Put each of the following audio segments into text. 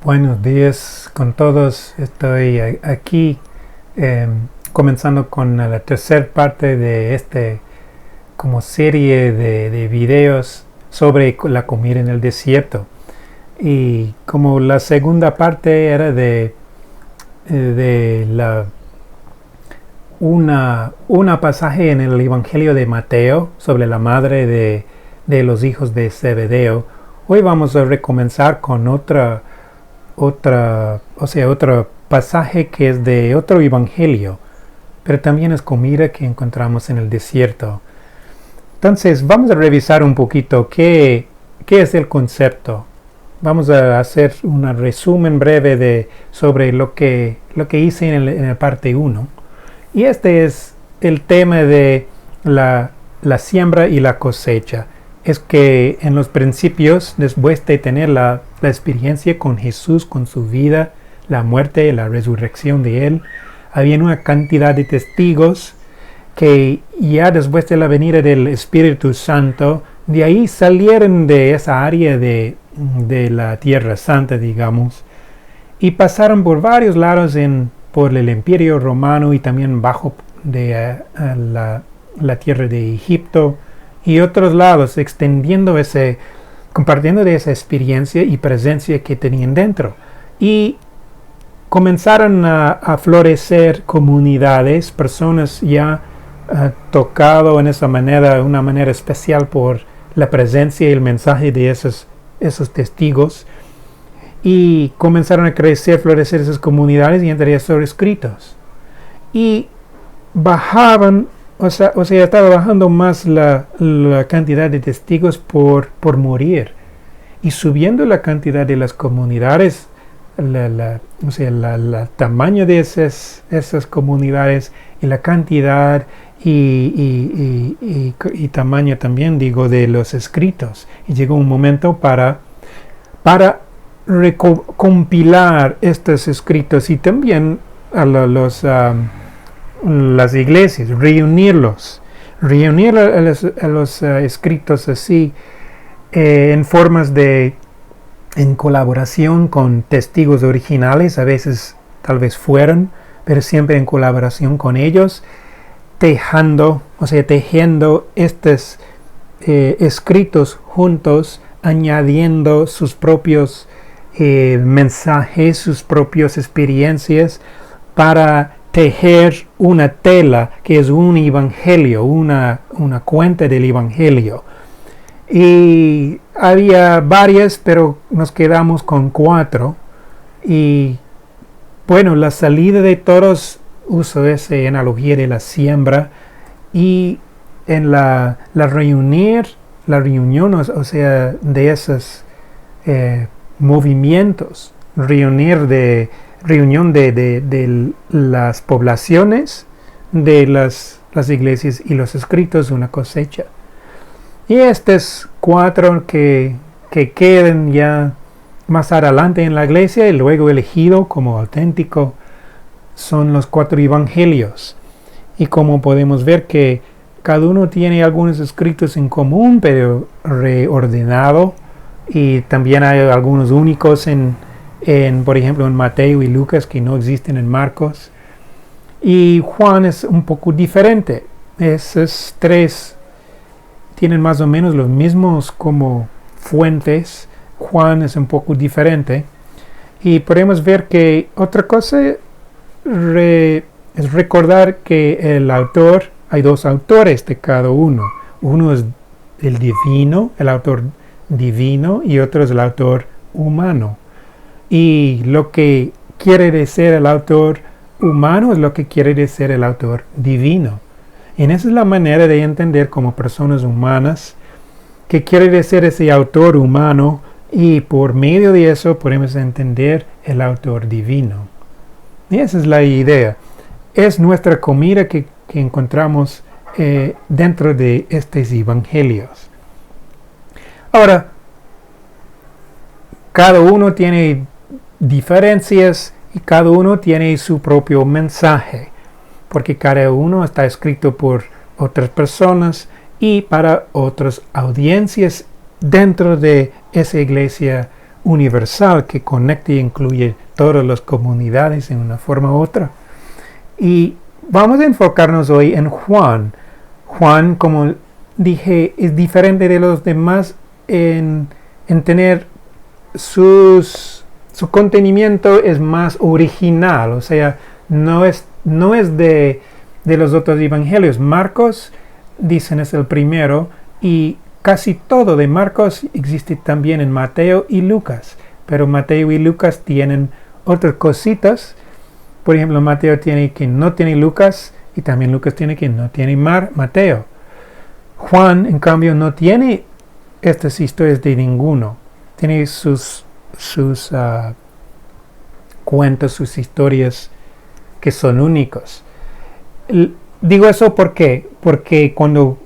Buenos días con todos. Estoy aquí comenzando con la tercera parte de como serie de videos sobre la comida en el desierto. Y como la segunda parte era una pasaje en el Evangelio de Mateo sobre la madre de los hijos de Zebedeo, hoy vamos a recomenzar con otro pasaje que es de otro evangelio, pero también es comida que encontramos en el desierto. Entonces vamos a revisar un poquito qué es el concepto. Vamos a hacer un resumen breve sobre lo que hice en la parte 1. Y este es el tema de la siembra y la cosecha. Es que en los principios, después de tener la experiencia con Jesús, con su vida, la muerte y la resurrección de Él, había una cantidad de testigos que ya después de la venida del Espíritu Santo, de ahí salieron de esa área de la Tierra Santa, digamos, y pasaron por varios lados por el Imperio Romano y también bajo de la tierra de Egipto y otros lados, compartiendo de esa experiencia y presencia que tenían dentro. Y comenzaron a florecer comunidades, personas ya tocado en una manera especial por la presencia y el mensaje de esos testigos. Y comenzaron a crecer, florecer esas comunidades y entre esos escritos. Y bajaban, estaba bajando más la cantidad de testigos por morir. Y subiendo la cantidad de las comunidades, el tamaño de esas comunidades y la cantidad y tamaño también, de los escritos. Y llegó un momento para compilar estos escritos y también a las iglesias, reunir a los escritos así en formas en colaboración con testigos originales, a veces tal vez fueron, pero siempre en colaboración con ellos, tejiendo estos escritos juntos, añadiendo sus propios mensajes, sus propias experiencias para tejer una tela que es un evangelio, una cuenta del evangelio. Y había varias, pero nos quedamos con 4. Y bueno, la salida de todos, uso esa analogía de la siembra, y en la reunión, de esos movimientos, reunión de las poblaciones, de las iglesias y los escritos, una cosecha. Y estos 4 que quedan ya más adelante en la iglesia y luego elegido como auténtico son los 4 evangelios. Y como podemos ver que cada uno tiene algunos escritos en común, pero reordenado, y también hay algunos únicos por ejemplo, en Mateo y Lucas que no existen en Marcos. Y Juan es un poco diferente. Esos 3 tienen más o menos los mismos como fuentes. Juan es un poco diferente. Y podemos ver que otra cosa es recordar que hay 2 autores de cada uno. Uno es el autor divino, y otro es el autor humano. Y lo que quiere decir el autor humano es lo que quiere decir el autor divino. Y esa es la manera de entender como personas humanas qué quiere decir ese autor humano, y por medio de eso podemos entender el autor divino. Y esa es la idea. Es nuestra comida que encontramos dentro de estos evangelios. Ahora, cada uno tiene diferencias y cada uno tiene su propio mensaje, porque cada uno está escrito por otras personas y para otras audiencias dentro de esa iglesia universal que conecta y incluye todas las comunidades en una forma u otra. Y vamos a enfocarnos hoy en Juan. Juan, como dije, es diferente de los demás en tener su contenimiento es más original, o sea, no es de los otros evangelios. Marcos, dicen, es el primero, y casi todo de Marcos existe también en Mateo y Lucas, pero Mateo y Lucas tienen otras cositas. Por ejemplo, Mateo tiene que no tiene Lucas, y también Lucas tiene que no tiene Mateo. Juan, en cambio, no tiene estas historias de ninguno. Tiene sus cuentos, sus historias que son únicos. Digo eso porque cuando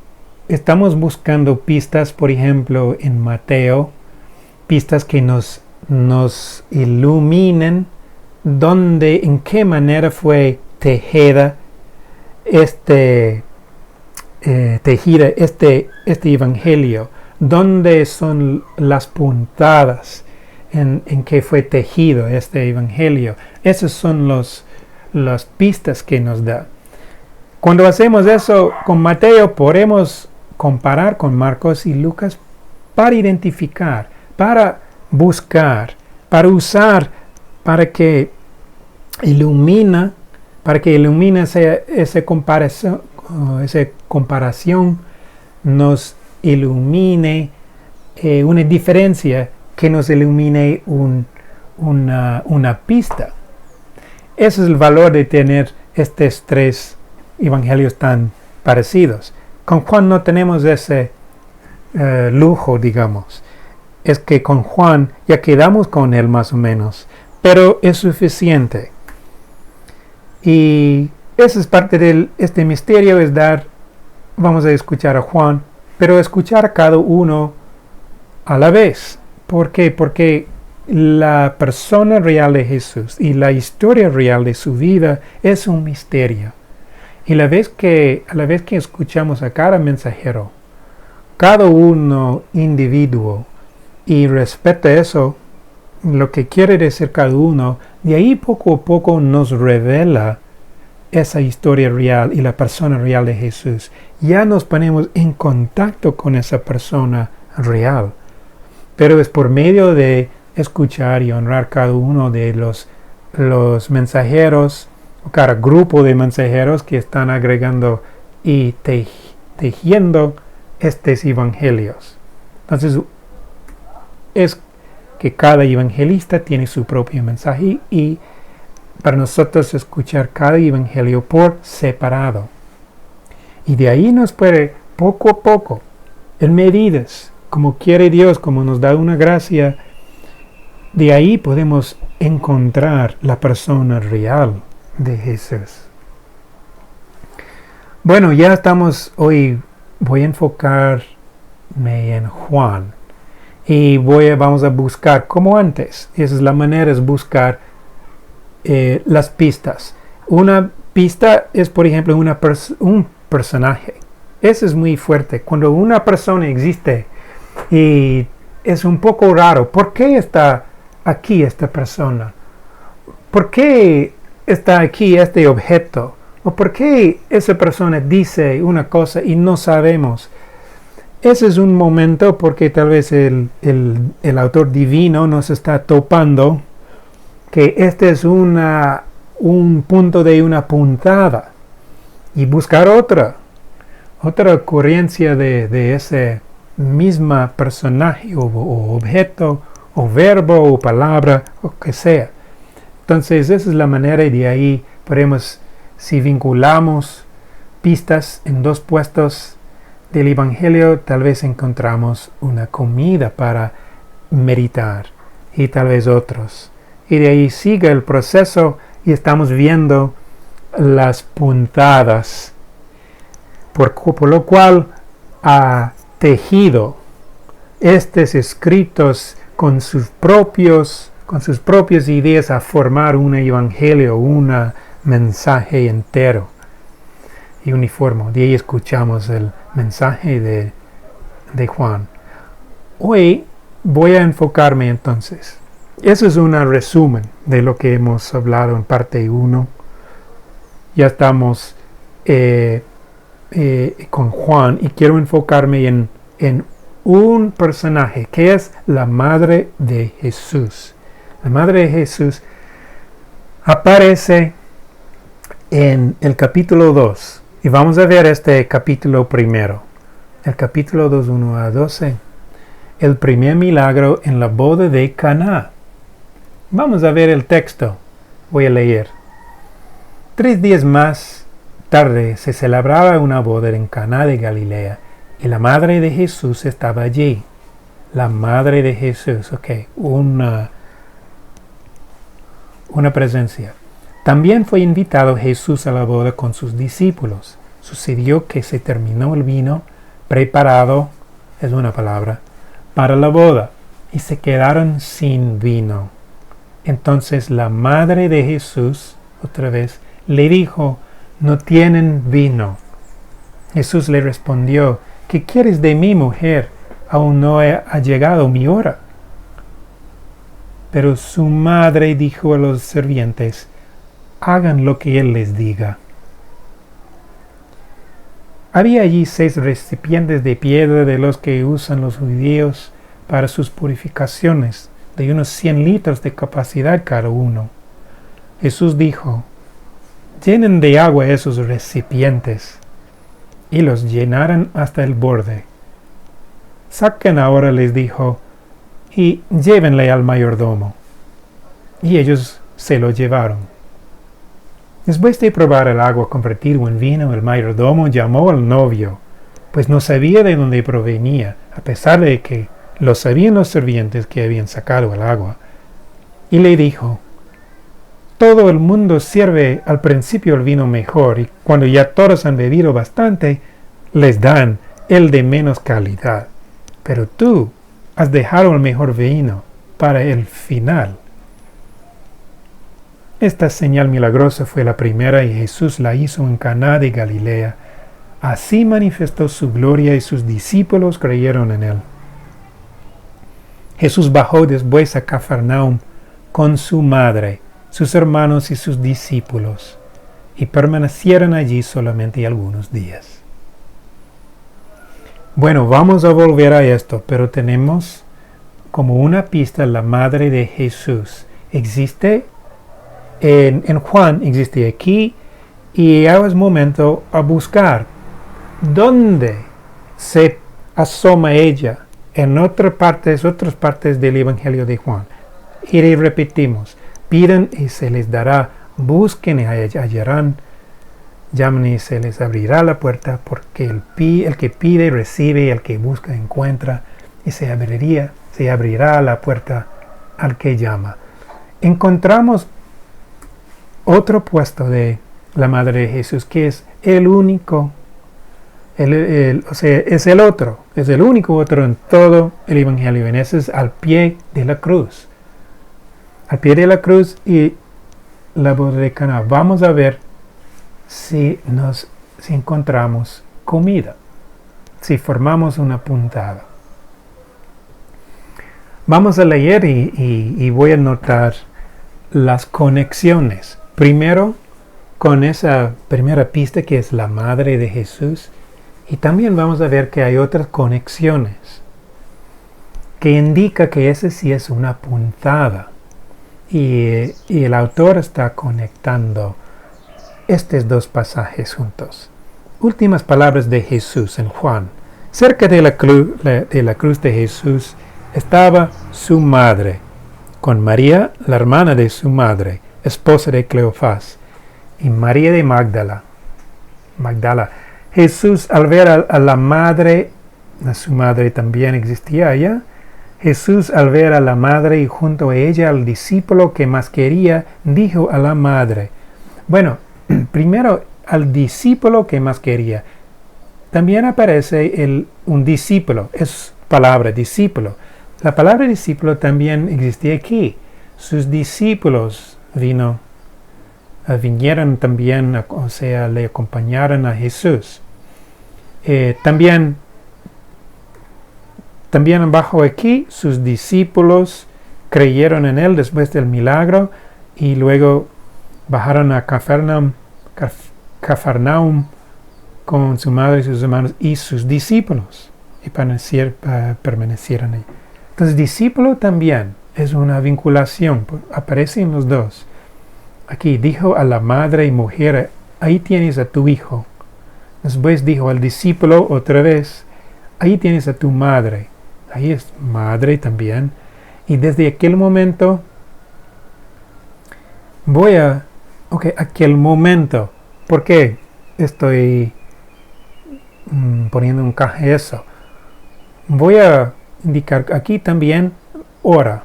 estamos buscando pistas, por ejemplo, en Mateo, pistas que nos iluminen en qué manera fue tejida este evangelio, dónde son las puntadas en que fue tejido este evangelio. Esas son las pistas que nos da. Cuando hacemos eso con Mateo, podemos comparar con Marcos y Lucas para identificar, para buscar, para usar, para que ilumina esa comparación, nos ilumine una diferencia, que nos ilumine una pista. Ese es el valor de tener estos tres evangelios tan parecidos. Con Juan no tenemos ese lujo, digamos. Es que con Juan ya quedamos con él más o menos, pero es suficiente. Y esa es parte de este misterio, vamos a escuchar a Juan, pero escuchar a cada uno a la vez. ¿Por qué? Porque la persona real de Jesús y la historia real de su vida es un misterio. Y a la vez que escuchamos a cada mensajero, cada uno individuo, y respeta eso, lo que quiere decir cada uno, de ahí poco a poco nos revela esa historia real y la persona real de Jesús. Ya nos ponemos en contacto con esa persona real. Pero es por medio de escuchar y honrar cada uno de los mensajeros, o cada grupo de mensajeros que están agregando y tejiendo estos evangelios. Entonces, es que cada evangelista tiene su propio mensaje, y para nosotros escuchar cada evangelio por separado. Y de ahí nos puede, poco a poco, en medidas, como quiere Dios, como nos da una gracia, de ahí podemos encontrar la persona real de Jesús. Bueno, ya estamos, hoy voy a enfocarme en Juan. Y vamos a buscar como antes. Esa es la manera, es buscar las pistas. Una pista es, por ejemplo, un personaje. Eso es muy fuerte. Cuando una persona existe y es un poco raro. ¿Por qué está aquí esta persona? ¿Por qué está aquí este objeto? ¿O por qué esa persona dice una cosa y no sabemos? Ese es un momento porque tal vez el autor divino nos está topando que este es un punto de una puntada, y buscar otra ocurrencia de ese misma personaje o objeto o verbo o palabra o que sea. Entonces esa es la manera, y de ahí podemos, si vinculamos pistas en dos puestos del Evangelio, tal vez encontramos una comida para meditar, y tal vez otros. Y de ahí sigue el proceso y estamos viendo las puntadas, por lo cual ha tejido estos escritos con sus propias ideas a formar un evangelio, un mensaje entero y uniforme. De ahí escuchamos el mensaje de Juan. Hoy voy a enfocarme entonces. Eso es un resumen de lo que hemos hablado en parte 1. Ya estamos con Juan y quiero enfocarme en un personaje que es la madre de Jesús. La madre de Jesús aparece en el capítulo 2 y vamos a ver este capítulo primero. El capítulo 2, 1 a 12. El primer milagro en la boda de Caná. Vamos a ver el texto. Voy a leer. 3 días más tarde se celebraba una boda en Caná de Galilea y la madre de Jesús estaba allí. La madre de Jesús, una presencia. También fue invitado Jesús a la boda con sus discípulos. Sucedió que se terminó el vino preparado, es una palabra, para la boda, y se quedaron sin vino. Entonces la madre de Jesús, otra vez, le dijo, no tienen vino. Jesús le respondió, ¿qué quieres de mí, mujer? Aún no ha llegado mi hora. Pero su madre dijo a los sirvientes, hagan lo que él les diga. Había allí 6 recipientes de piedra de los que usan los judíos para sus purificaciones, de unos 100 litros de capacidad cada uno. Jesús dijo, llenen de agua esos recipientes, y los llenaron hasta el borde. Saquen ahora, les dijo, y llévenle al mayordomo. Y ellos se lo llevaron. Después de probar el agua convertido en vino, el mayordomo llamó al novio, pues no sabía de dónde provenía, a pesar de que lo sabían los sirvientes que habían sacado el agua. Y le dijo, todo el mundo sirve al principio el vino mejor, y cuando ya todos han bebido bastante, les dan el de menos calidad. Pero tú has dejado el mejor vino para el final. Esta señal milagrosa fue la primera y Jesús la hizo en Caná de Galilea. Así manifestó su gloria y sus discípulos creyeron en él. Jesús bajó después a Cafarnaum con su madre, sus hermanos y sus discípulos, y permanecieron allí solamente algunos días. Bueno, vamos a volver a esto, pero tenemos como una pista la madre de Jesús. Existe en Juan, existe aquí, y ahora es momento a buscar dónde se asoma ella en otras partes del Evangelio de Juan. Y repetimos, pidan y se les dará, busquen y hallarán, llamen y se les abrirá la puerta, porque el que pide recibe, el que busca encuentra, y se abrirá la puerta al que llama. Encontramos otro puesto de la madre de Jesús, que es el único, es el otro, es el único otro en todo el Evangelio, en ese es al pie de la cruz. Al pie de la cruz y la boda de Caná. Vamos a ver si encontramos comida, si formamos una puntada. Vamos a leer y voy a notar las conexiones. Primero, con esa primera pista que es la madre de Jesús, y también vamos a ver que hay otras conexiones que indica que ese sí es una puntada. Y el autor está conectando estos dos pasajes juntos. Últimas palabras de Jesús en Juan. Cerca de la cruz de Jesús estaba su madre, con María, la hermana de su madre, esposa de Cleofás, y María de Magdala. Jesús, al ver a la madre, a su madre también existía allá, Jesús, al ver a la madre y junto a ella al discípulo que más quería, dijo a la madre. Bueno, primero al discípulo que más quería. También aparece un discípulo, es palabra discípulo. La palabra discípulo también existía aquí. Sus discípulos vinieron también, le acompañaron a Jesús. También También abajo aquí, sus discípulos creyeron en él después del milagro y luego bajaron a Cafarnaum con su madre y sus hermanos y sus discípulos y permanecieron ahí. Entonces, discípulo también es una vinculación, aparecen los dos. Aquí dijo a la madre y mujer, ahí tienes a tu hijo. Después dijo al discípulo otra vez, ahí tienes a tu madre. Ahí es madre también. Y desde aquel momento, aquel momento, ¿por qué estoy poniendo un caje eso? Voy a indicar aquí también hora.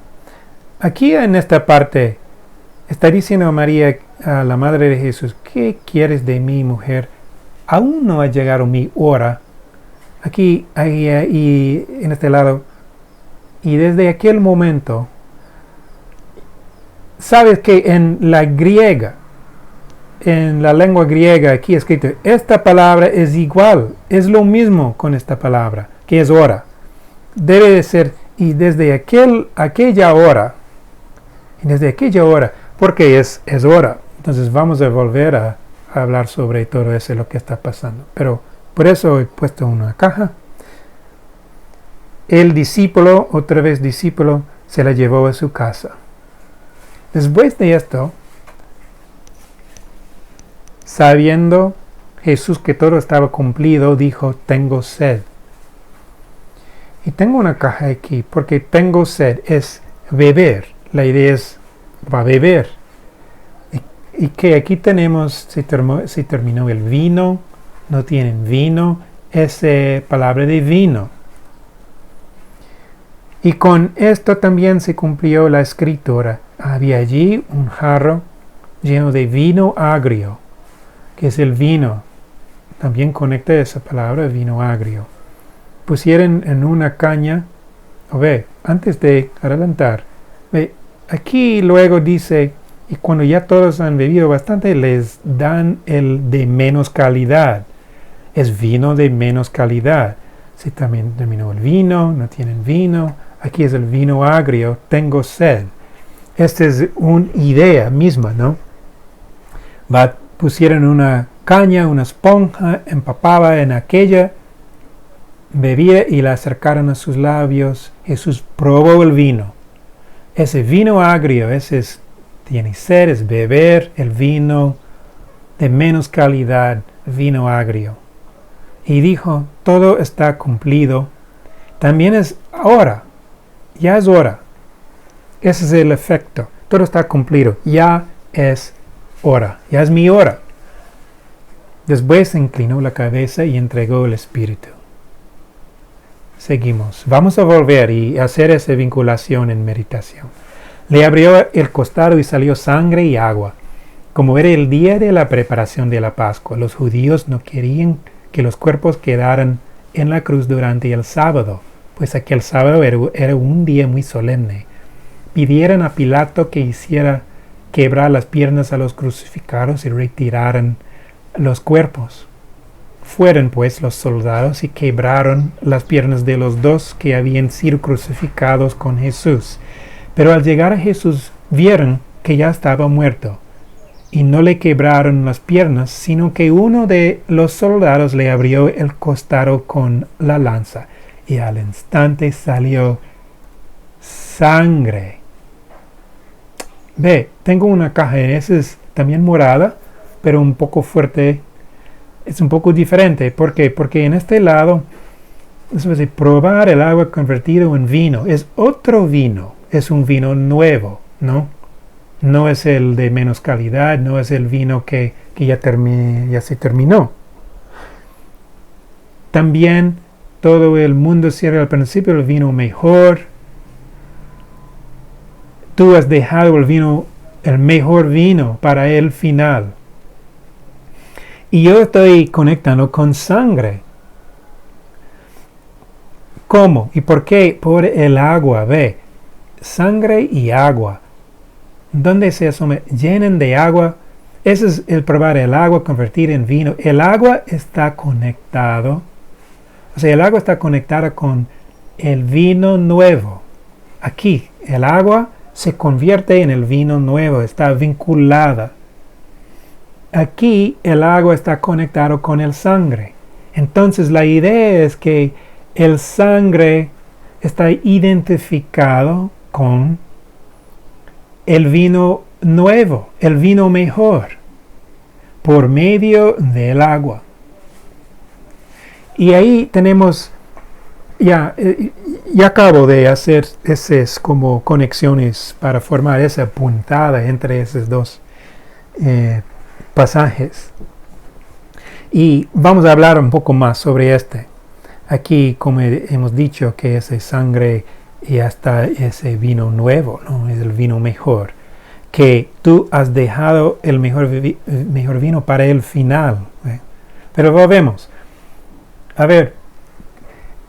Aquí en esta parte está diciendo a María, a la madre de Jesús, ¿qué quieres de mí, mujer? Aún no ha llegado mi hora. Aquí y en este lado. Y desde aquel momento, sabes que en la griega, en la lengua griega aquí escrito, esta palabra es igual, es lo mismo con esta palabra, que es hora. Debe de ser, y desde aquella hora, porque es hora. Entonces vamos a volver a hablar sobre todo eso, lo que está pasando. Pero por eso he puesto una caja. El discípulo, otra vez discípulo, se la llevó a su casa. Después de esto, sabiendo Jesús que todo estaba cumplido, dijo, tengo sed. Y tengo una caja aquí, porque tengo sed, es beber. La idea es, va a beber. Y que aquí tenemos, si terminó el vino, no tienen vino, esa palabra de vino. Y con esto también se cumplió la escritura. Había allí un jarro lleno de vino agrio, que es el vino. También conecta esa palabra, vino agrio. Pusieron en una caña, antes de adelantar, aquí luego dice, y cuando ya todos han bebido bastante, les dan el de menos calidad. Es vino de menos calidad. Si también terminó el vino, no tienen vino. Aquí es el vino agrio, tengo sed. Esta es una idea misma, ¿no? Pusieron una caña, una esponja, empapaba en aquella, bebía y la acercaron a sus labios. Jesús probó el vino. Ese vino agrio, tiene sed, es beber el vino de menos calidad, vino agrio. Y dijo, todo está cumplido. También es ahora. Ya es hora. Ese es el efecto. Todo está cumplido. Ya es hora. Ya es mi hora. Después se inclinó la cabeza y entregó el espíritu. Seguimos. Vamos a volver y hacer esa vinculación en meditación. Le abrió el costado y salió sangre y agua. Como era el día de la preparación de la Pascua, los judíos no querían que los cuerpos quedaran en la cruz durante el sábado, pues aquel sábado era un día muy solemne. Pidieron a Pilato que hiciera quebrar las piernas a los crucificados y retiraran los cuerpos. Fueron pues los soldados y quebraron las piernas de los dos que habían sido crucificados con Jesús. Pero al llegar a Jesús vieron que ya estaba muerto. Y no le quebraron las piernas, sino que uno de los soldados le abrió el costado con la lanza. Y al instante salió sangre. Tengo una caja, esa es también morada, pero un poco fuerte. Es un poco diferente. ¿Por qué? Porque en este lado, después de probar el agua convertido en vino, es otro vino. Es un vino nuevo, ¿no? No es el de menos calidad, no es el vino que ya se terminó. También todo el mundo sirve al principio el vino mejor. Tú has dejado el mejor vino para el final. Y yo estoy conectando con sangre. ¿Cómo? ¿Y por qué? Por el agua, sangre y agua. ¿Dónde se asume? Llenen de agua. Ese es el probar el agua, convertir en vino. El agua está conectado. O sea, el agua está conectada con el vino nuevo. Aquí, el agua se convierte en el vino nuevo, está vinculada. Aquí el agua está conectado con el sangre. Entonces la idea es que el sangre está identificado con el vino nuevo, el vino mejor, por medio del agua. Y ahí tenemos, ya acabo de hacer esas como conexiones para formar esa puntada entre esos dos pasajes. Y vamos a hablar un poco más sobre este. Aquí, como hemos dicho, que esa sangre y hasta ese vino nuevo, ¿no? Es el vino mejor. Que tú has dejado el mejor vino para el final. Pero volvemos. A ver,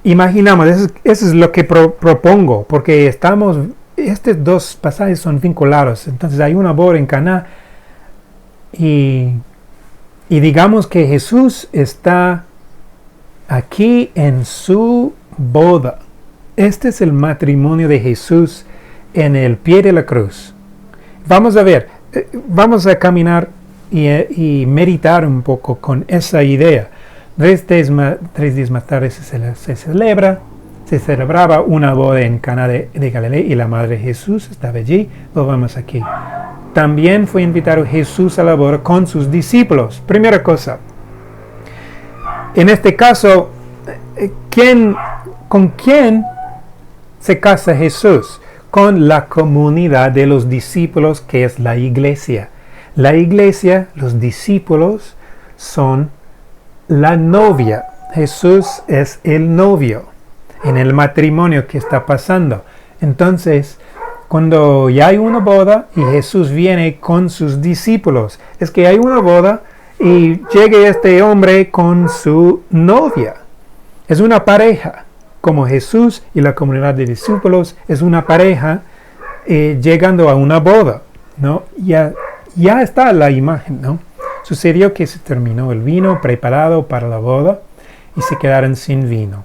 imaginamos, eso es lo que propongo, porque estos dos pasajes son vinculados. Entonces hay una boda en Caná y digamos que Jesús está aquí en su boda. Este es el matrimonio de Jesús en el pie de la cruz. Vamos a ver, vamos a caminar y meditar un poco con esa idea. 3 días más tarde se celebraba una boda en Caná de Galilea y la madre de Jesús estaba allí. Volvamos aquí. También fue invitado Jesús a la boda con sus discípulos. Primera cosa, en este caso, ¿con quién se casa Jesús? Con la comunidad de los discípulos, que es la iglesia. La iglesia, los discípulos, son la novia. Jesús es el novio en el matrimonio que está pasando. Entonces, cuando ya hay una boda y Jesús viene con sus discípulos, es que hay una boda y llega este hombre con su novia. Es una pareja, como Jesús y la comunidad de discípulos es una pareja llegando a una boda, ¿no? Ya está la imagen, ¿no? Sucedió que se terminó el vino preparado para la boda y se quedaron sin vino.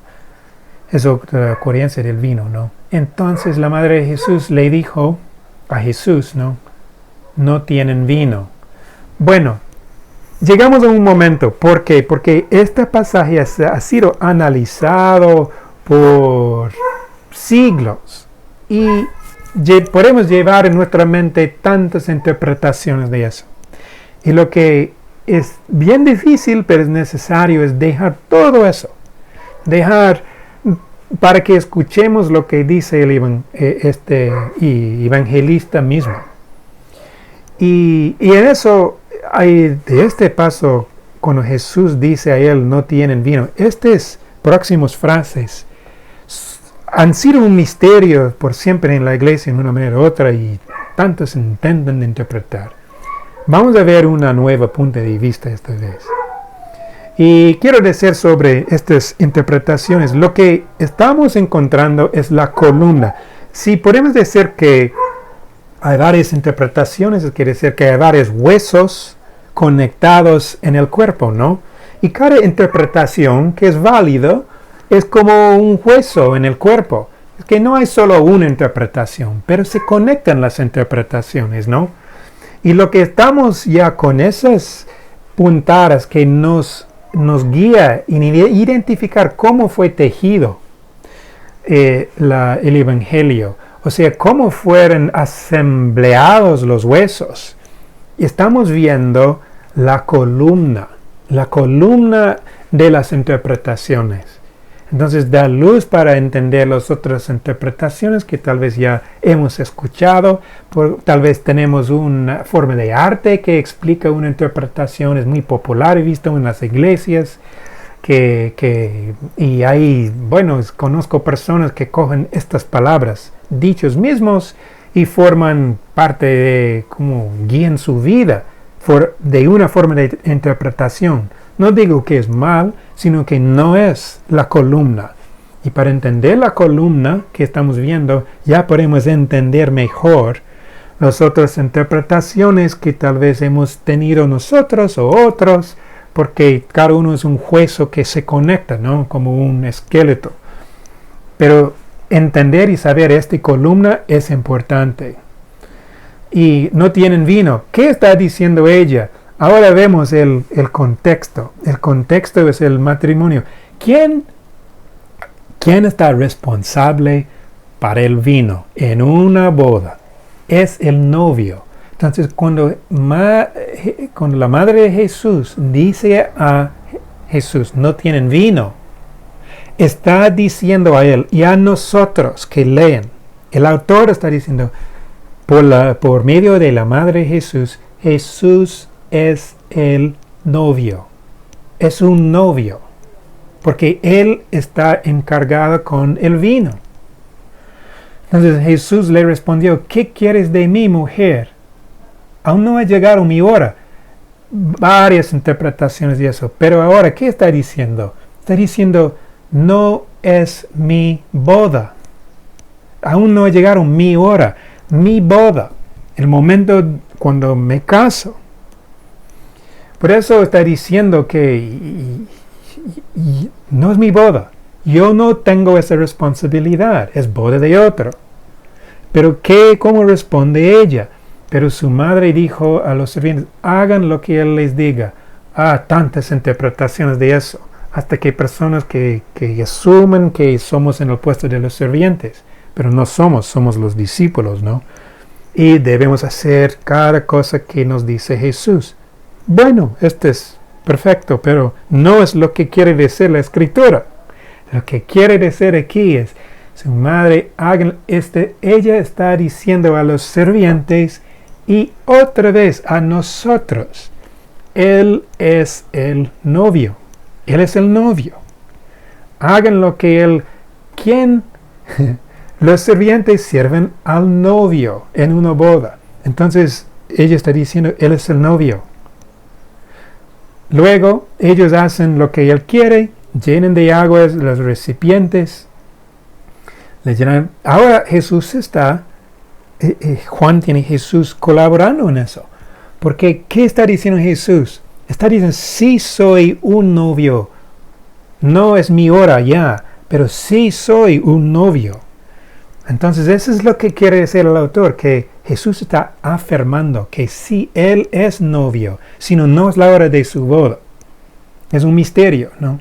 Es otra ocurrencia del vino, ¿no? Entonces la madre de Jesús le dijo a Jesús, ¿no? No tienen vino. Bueno, llegamos a un momento. ¿Por qué? Porque este pasaje ha sido analizado por siglos y podemos llevar en nuestra mente tantas interpretaciones de eso. Y lo que es bien difícil, pero es necesario, es dejar todo eso. Dejar para que escuchemos lo que dice el evangelista mismo. Y en eso, de este paso, cuando Jesús dice a él, no tienen vino, estas próximas frases han sido un misterio por siempre en la iglesia, en una manera u otra, y tantos intentan interpretar. Vamos a ver una nueva punto de vista esta vez. Y quiero decir sobre estas interpretaciones, lo que estamos encontrando es la columna. Si podemos decir que hay varias interpretaciones, quiere decir que hay varios huesos conectados en el cuerpo, ¿no? Y cada interpretación que es válido es como un hueso en el cuerpo. Es que no hay solo una interpretación, pero se conectan las interpretaciones, ¿no? Y lo que estamos ya con esas puntadas que nos guía en identificar cómo fue tejido el Evangelio, o sea, cómo fueron asambleados los huesos. Y estamos viendo la columna de las interpretaciones. Entonces da luz para entender las otras interpretaciones que tal vez ya hemos escuchado. Tal vez tenemos una forma de arte que explica una interpretación, es muy popular y visto en las iglesias. Y ahí, bueno, conozco personas que cogen estas palabras, dichos mismos, y forman parte de cómo guían su vida de una forma de interpretación. No digo que es mal, sino que no es la columna. Y para entender la columna que estamos viendo, ya podemos entender mejor las otras interpretaciones que tal vez hemos tenido nosotros o otros, porque cada uno es un hueso que se conecta, ¿no? Como un esqueleto. Pero entender y saber esta columna es importante. Y no tienen vino. ¿Qué está diciendo ella? Ahora vemos el contexto. El contexto es el matrimonio. ¿Quién está responsable para el vino en una boda? Es el novio. Entonces, cuando la madre de Jesús dice a Jesús, no tienen vino, está diciendo a él y a nosotros que leen. El autor está diciendo, por medio de la madre de Jesús, Jesús es el novio. Es un novio. Porque él está encargado con el vino. Entonces Jesús le respondió, ¿qué quieres de mí, mujer? Aún no ha llegado mi hora. Varias interpretaciones de eso. Pero ahora, ¿qué está diciendo? Está diciendo, no es mi boda. Aún no ha llegado mi hora. Mi boda. El momento cuando me caso. Por eso está diciendo que no es mi boda. Yo no tengo esa responsabilidad. Es boda de otro. Pero ¿cómo responde ella? Pero su madre dijo a los sirvientes, hagan lo que él les diga. Tantas interpretaciones de eso. Hasta que hay personas que asumen que somos en el puesto de los sirvientes. Pero no somos los discípulos, ¿no? Y debemos hacer cada cosa que nos dice Jesús. Bueno, esto es perfecto, pero no es lo que quiere decir la Escritura. Lo que quiere decir aquí es, su madre, ella está diciendo a los sirvientes y otra vez a nosotros, Él es el novio. Él es el novio. Hagan lo que Él... ¿Quién? Los sirvientes sirven al novio en una boda. Entonces, ella está diciendo, Él es el novio. Luego, ellos hacen lo que Él quiere, llenen de agua los recipientes. Ahora Jesús está... Juan tiene Jesús colaborando en eso. Porque, ¿qué está diciendo Jesús? Está diciendo, sí soy un novio. No es mi hora ya, pero sí soy un novio. Entonces, eso es lo que quiere decir el autor, que Jesús está afirmando que sí, Él es novio, sino no es la hora de su boda. Es un misterio, ¿no?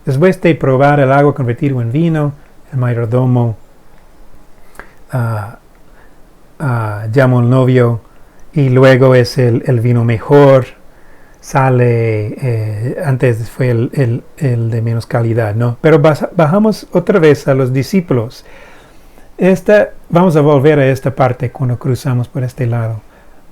Después de probar el agua convertido en vino, el mayordomo llama al novio y luego es el vino mejor. Sale, antes fue el de menos calidad, ¿no? Pero bajamos otra vez a los discípulos. Vamos a volver a esta parte cuando cruzamos por este lado.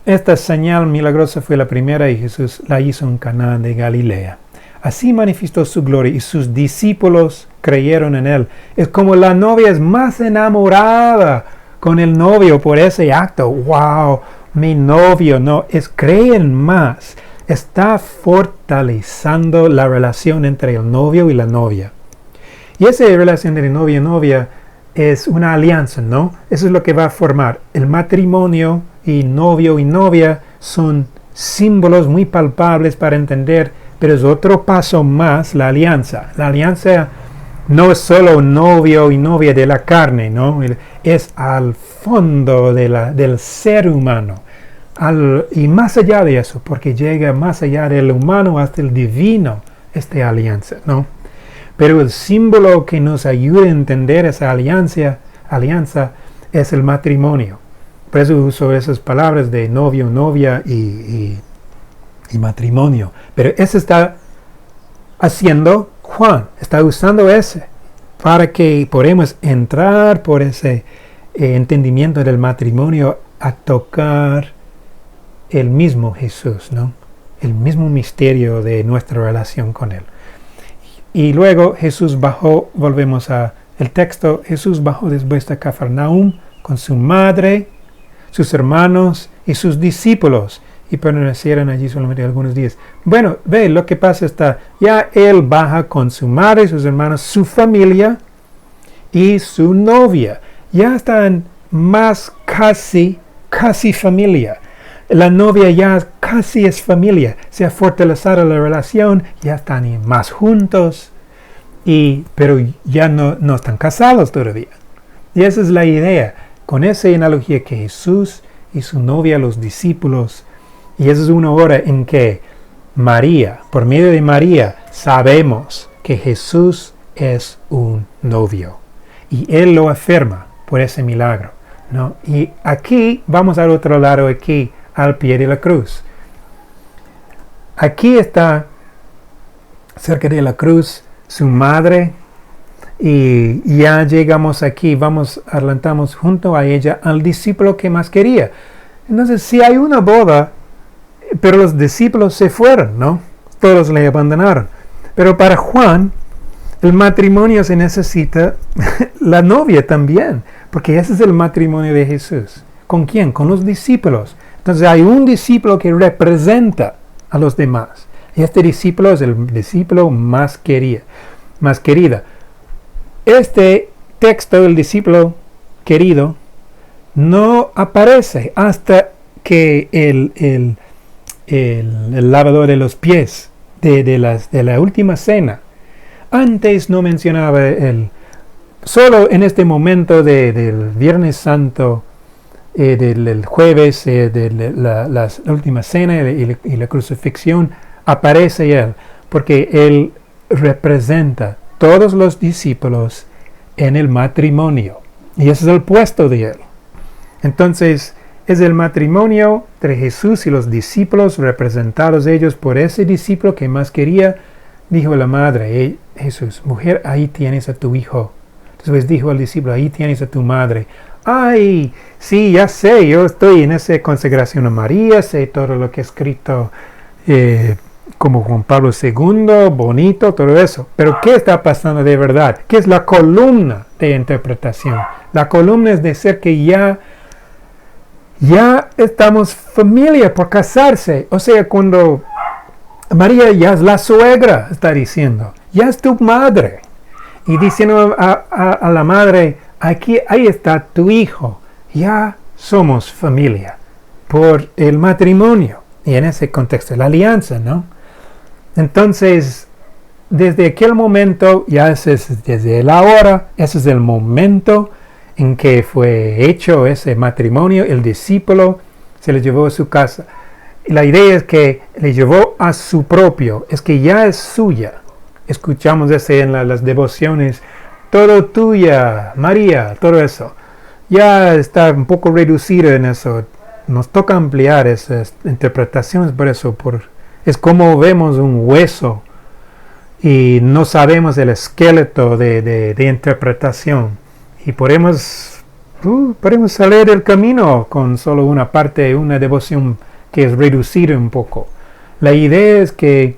Esta señal milagrosa fue la primera y Jesús la hizo en Caná de Galilea. Así manifestó su gloria y sus discípulos creyeron en él. Es como la novia es más enamorada con el novio por ese acto. ¡Wow! Mi novio, no, creen más. Está fortaleciendo la relación entre el novio y la novia. Y esa relación de novio y novia es una alianza, ¿no? Eso es lo que va a formar. El matrimonio y novio y novia son símbolos muy palpables para entender, pero es otro paso más la alianza. La alianza no es solo novio y novia de la carne, ¿no? Es al fondo del ser humano. Y más allá de eso, porque llega más allá del humano hasta el divino, esta alianza, ¿no? Pero el símbolo que nos ayuda a entender esa alianza es el matrimonio. Por eso uso esas palabras de novio, novia y matrimonio. Pero eso está haciendo Juan, está usando ese para que podamos entrar por ese entendimiento del matrimonio a tocar el mismo Jesús, ¿no? El mismo misterio de nuestra relación con Él. Y luego Jesús bajó, volvemos al texto, Jesús bajó después de Cafarnaúm con su madre, sus hermanos y sus discípulos, y permanecieron allí solamente algunos días. Bueno, ve, lo que pasa está, ya Él baja con su madre, sus hermanos, su familia y su novia. Ya están más casi familia. La novia ya casi es familia. Se ha fortalecido la relación, ya están más juntos. pero ya no están casados todavía. Y esa es la idea, con esa analogía que Jesús y su novia, los discípulos, y esa es una hora en que María, por medio de María, sabemos que Jesús es un novio. Y Él lo afirma por ese milagro, ¿no? Y aquí, vamos al otro lado, aquí, al pie de la cruz. Aquí está, cerca de la cruz, su madre, y ya llegamos aquí, adelantamos junto a ella al discípulo que más quería. Entonces, si hay una boda, pero los discípulos se fueron, ¿no? Todos le abandonaron. Pero para Juan, el matrimonio se necesita la novia también, porque ese es el matrimonio de Jesús. ¿Con quién? Con los discípulos. Entonces hay un discípulo que representa a los demás. Y este discípulo es el discípulo más querida. Este texto del discípulo querido no aparece hasta que el lavador de los pies de la última cena. Antes no mencionaba solo en este momento del Viernes Santo, del jueves, de la última cena y la crucifixión, aparece él, porque él representa todos los discípulos en el matrimonio. Y ese es el puesto de él. Entonces, es el matrimonio entre Jesús y los discípulos, representados ellos por ese discípulo que más quería. Dijo la madre, Jesús, mujer, ahí tienes a tu hijo. Después dijo al discípulo, ahí tienes a tu madre. Ay, sí, ya sé, yo estoy en esa consagración a María, sé todo lo que he escrito como Juan Pablo II, bonito, todo eso. Pero ¿qué está pasando de verdad? ¿Qué es la columna de interpretación? La columna es decir que ya estamos familia por casarse. O sea, cuando María ya es la suegra, está diciendo, ya es tu madre. Y diciendo a la madre, ahí está tu hijo. Ya somos familia por el matrimonio. Y en ese contexto, la alianza, ¿no? Entonces, desde aquel momento, desde la hora, ese es el momento en que fue hecho ese matrimonio. El discípulo se le llevó a su casa. Y la idea es que le llevó a su propio, es que ya es suya. Escuchamos ese en las devociones, todo tuya, María, todo eso. Ya está un poco reducido en eso. Nos toca ampliar esas interpretaciones por eso. Es como vemos un hueso y no sabemos el esqueleto de interpretación. Y podemos salir del camino con solo una parte, una devoción que es reducida un poco. La idea es que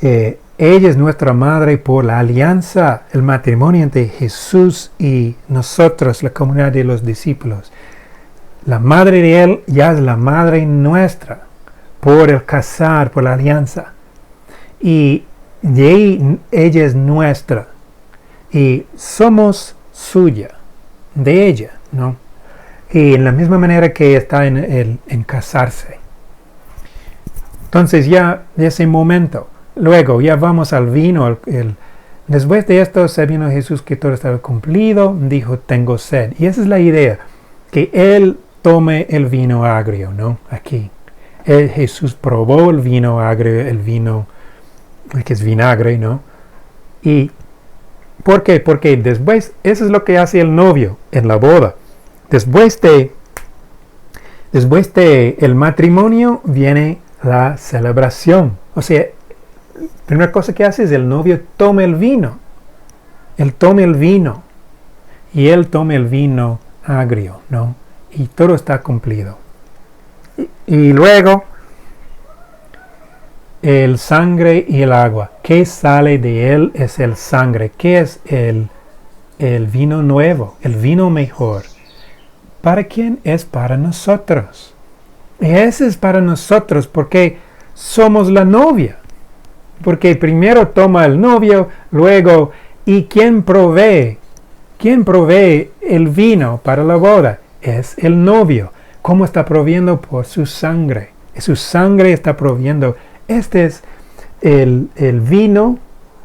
ella es nuestra madre por la alianza, el matrimonio entre Jesús y nosotros, la comunidad de los discípulos. La madre de Él ya es la madre nuestra por el casar, por la alianza. Y de ahí ella es nuestra. Y somos suya, de ella, ¿no? Y en la misma manera que está en casarse. Entonces ya de ese momento, luego ya vamos al vino. Después de esto, sabiendo Jesús que todo estaba cumplido, dijo, tengo sed. Y esa es la idea, que Él tome el vino agrio, ¿no? Aquí. Jesús probó el vino agrio, el vino que es vinagre, ¿no? ¿Y por qué? Porque después, eso es lo que hace el novio en la boda. Después de el matrimonio viene la celebración. O sea, la primera cosa que hace es el novio toma el vino. Él toma el vino. Y él toma el vino agrio, ¿no? Y todo está cumplido. Y luego, el sangre y el agua. ¿Qué sale de él? Es el sangre. ¿Qué es el vino nuevo? El vino mejor. ¿Para quién? Es para nosotros. Y ese es para nosotros porque somos la novia. Porque primero toma el novio, luego, ¿y quién provee? ¿Quién provee el vino para la boda? Es el novio. ¿Cómo está proviendo? Por su sangre. Su sangre está proviendo. Este es el vino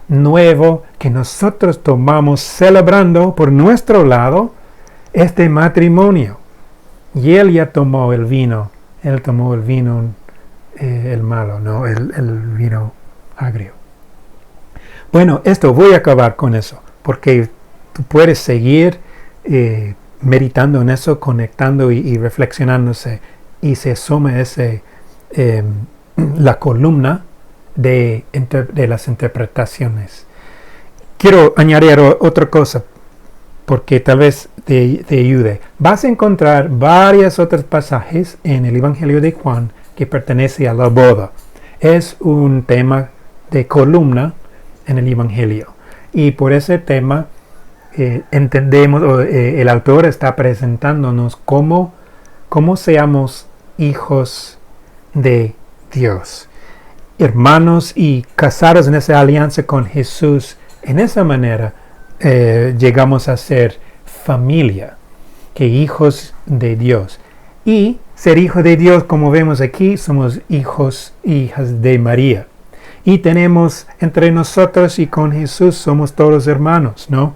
nuevo que nosotros tomamos celebrando por nuestro lado este matrimonio. Y él ya tomó el vino. Él tomó el vino, el malo, no el vino agrio. Bueno, voy a acabar con eso, porque tú puedes seguir meditando en eso, conectando y reflexionándose, y se asoma la columna de las interpretaciones. Quiero añadir otra cosa, porque tal vez te ayude. Vas a encontrar varios otros pasajes en el Evangelio de Juan que pertenece a la boda. Es un tema de columna en el Evangelio. Y por ese tema entendemos, el autor está presentándonos cómo seamos hijos de Dios, hermanos y casados en esa alianza con Jesús. En esa manera llegamos a ser familia, que hijos de Dios. Y ser hijo de Dios, como vemos aquí, somos hijos, hijas de María. Y tenemos entre nosotros y con Jesús somos todos hermanos, ¿no?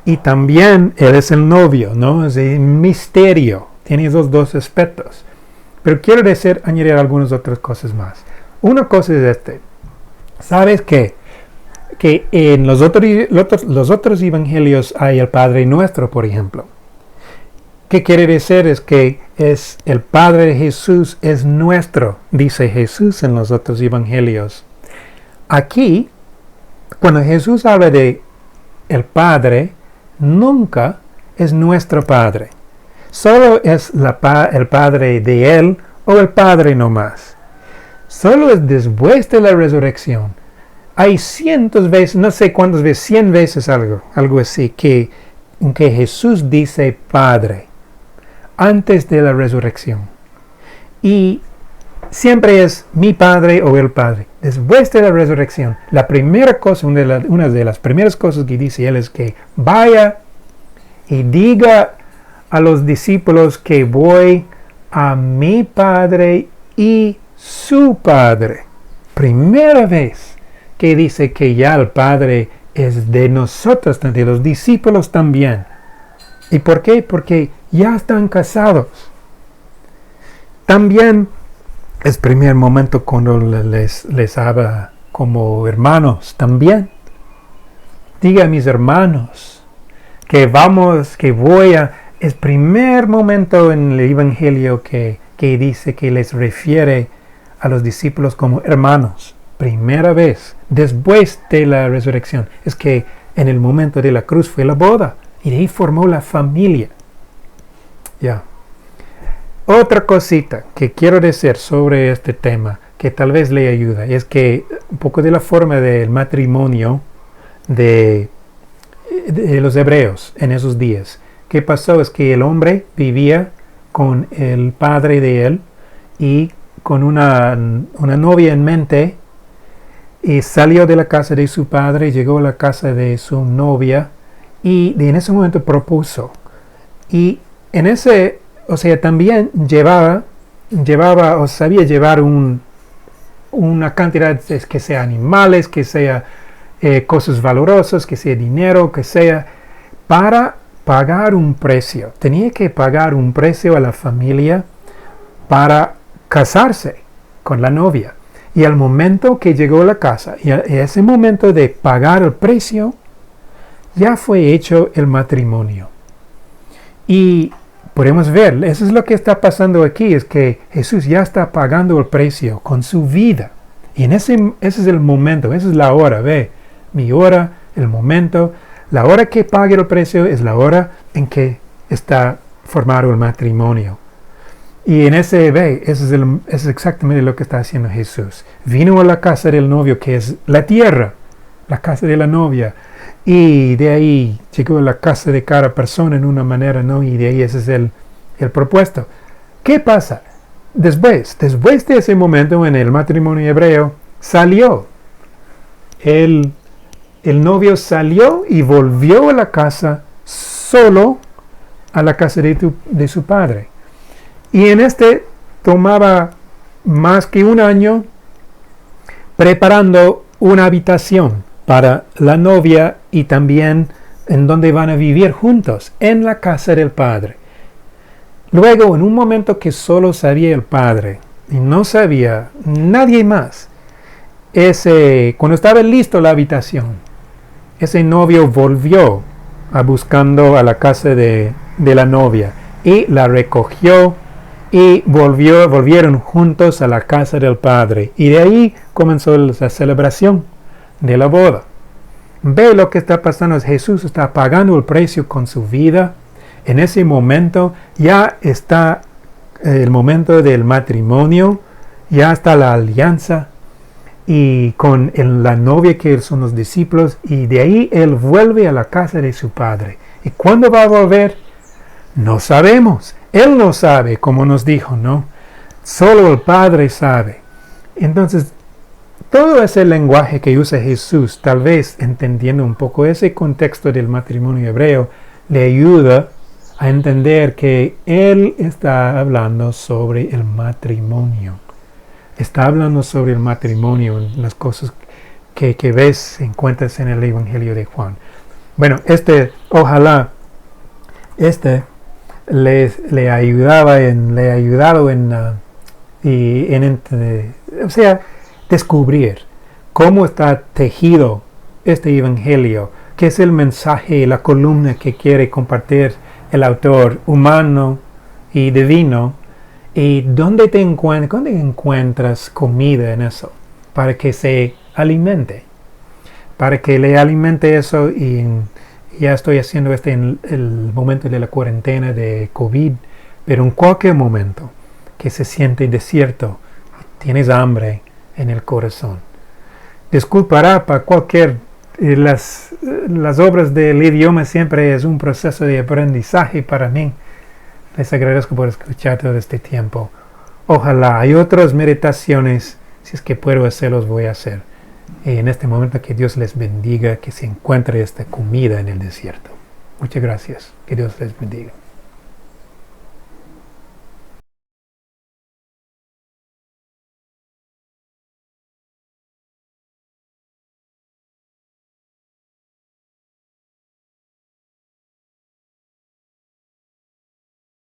Y también Él es el novio, ¿no? Es un misterio. Tiene esos dos aspectos. Pero quiero añadir algunas otras cosas más. Una cosa es ¿sabes qué? Que en los otros evangelios hay el Padre Nuestro, por ejemplo. ¿Qué quiere decir? Es que es el Padre de Jesús es nuestro, dice Jesús en los otros evangelios. Aquí, cuando Jesús habla de el Padre, nunca es nuestro Padre. Solo es el Padre de Él o el Padre nomás. Solo es después de la resurrección. Hay cientos veces, no sé cuántas veces, 100 veces algo así, que Jesús dice Padre antes de la resurrección. Y siempre es mi Padre o el Padre. Después de la resurrección, la primera cosa, una de las primeras cosas que dice Él es que vaya y diga a los discípulos que voy a mi Padre y su Padre. Primera vez que dice que ya el Padre es de nosotros, de los discípulos también. ¿Y por qué? Porque ya están casados. También es primer momento cuando les habla como hermanos también. Diga a mis hermanos que es primer momento en el Evangelio que dice que les refiere a los discípulos como hermanos. Primera vez, después de la resurrección. Es que en el momento de la cruz fue la boda. Y de ahí formó la familia. Ya. Otra cosita que quiero decir sobre este tema, que tal vez le ayuda, es que un poco de la forma del matrimonio de los hebreos en esos días. ¿Qué pasó? Es que el hombre vivía con el padre de él y con una novia en mente, y salió de la casa de su padre, llegó a la casa de su novia y en ese momento propuso. Y en ese, también llevaba o sabía llevar una cantidad, que sea animales, que sea cosas valorosas, que sea dinero, que sea, para pagar un precio. Tenía que pagar un precio a la familia para casarse con la novia. Y al momento que llegó a la casa, y a ese momento de pagar el precio, ya fue hecho el matrimonio. Y podemos ver, eso es lo que está pasando aquí, es que Jesús ya está pagando el precio con su vida. Y ese es el momento, esa es la hora, mi hora, el momento. La hora que pague el precio es la hora en que está formado el matrimonio. Y en eso es exactamente lo que está haciendo Jesús. Vino a la casa del novio, que es la tierra, la casa de la novia. Y de ahí llegó a la casa de cada persona en una manera, ¿no? Y de ahí ese es el propuesto. ¿Qué pasa? Después de ese momento en el matrimonio hebreo, salió. El novio salió y volvió a la casa solo a la casa de su padre. Y en tomaba más que un año preparando una habitación para la novia y también en donde van a vivir juntos, en la casa del Padre. Luego, en un momento que solo sabía el Padre y no sabía nadie más, cuando estaba listo la habitación, ese novio volvió buscando a la casa de la novia y la recogió y volvieron juntos a la casa del Padre. Y de ahí comenzó la celebración de la boda. Ve lo que está pasando. Jesús está pagando el precio con su vida. En ese momento ya está el momento del matrimonio, ya está la alianza y con la novia que son los discípulos, y de ahí él vuelve a la casa de su Padre. ¿Y cuándo va a volver? No sabemos. Él no sabe, como nos dijo, ¿no? Solo el Padre sabe. Entonces, todo ese lenguaje que usa Jesús, tal vez entendiendo un poco ese contexto del matrimonio hebreo, le ayuda a entender que él está hablando sobre el matrimonio. Está hablando sobre el matrimonio, las cosas que ves, encuentras en el Evangelio de Juan. Bueno, ojalá le ha ayudado descubrir cómo está tejido este Evangelio, qué es el mensaje, la columna que quiere compartir el autor humano y divino, y dónde encuentras comida en eso, para que se alimente, para que le alimente eso. Y ya estoy haciendo en el momento de la cuarentena de COVID, pero en cualquier momento que se siente desierto, tienes hambre en el corazón. Disculpará para cualquier... Las obras del idioma siempre es un proceso de aprendizaje para mí. Les agradezco por escuchar todo este tiempo. Ojalá hay otras meditaciones. Si es que puedo hacerlos, voy a hacer. Y en este momento que Dios les bendiga, que se encuentre esta comida en el desierto. Muchas gracias. Que Dios les bendiga.